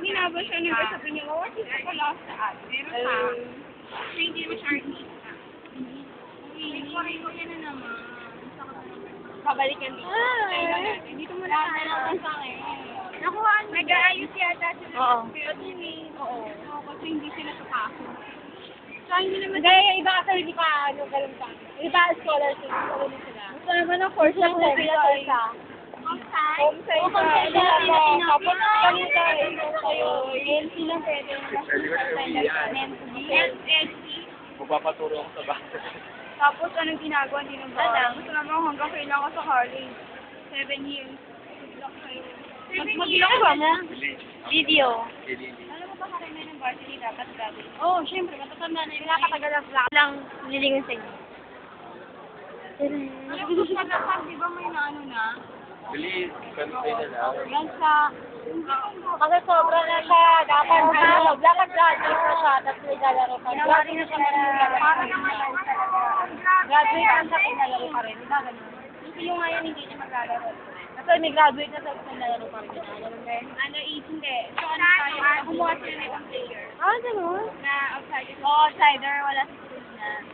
Pag inaba siya, nagsasabi niya, what is ako lost sa ad? Pero sa, hindi mo siya artista. Ko yan na naman. Babalikan dito. Dito mo lang natin sa akin. Nakuha, nag-aayos yata sila. Oo. Pero oo. Kasi hindi sila kapasok. So, hindi naman. Gaya yung iba kasi hindi pa, ganun pa. Iba scholarship, ganun sila. Gusto naman ng course lang sa sila. Home science. Tapos kami tayo. NC lang pwede. NSC. Magpapaturo ako sa bahay. Tapos anong ginagawa din ng bata? Gusto naman hanggang kailangan ko sa college. 7 years. Mag-ilang ba na? Video. Alam mo ba karamihan ng varsity dapat gagawin? Oo, syempre. Matatanda na yung nakakatagal lang nilingon sa inyo. Alam mo sa pag di ba may naano na? Bili, kantay na lang. Yan sa... Kasi sobra na siya. Dapat dapat graduate na siya. Tapos may lalaro pa. Graduate na siya. Graduate na siya. Pinalaro pa rin. Diba ganun? Yung ngayon hindi niya maglalaro. Kasi may graduate na siya. Pinalaro pa rin. Under 18 hindi. So ano tayo? Kumuha sila na ibang player. Ah, ganun? Na outsider. Oo, outsider. Wala sa school na.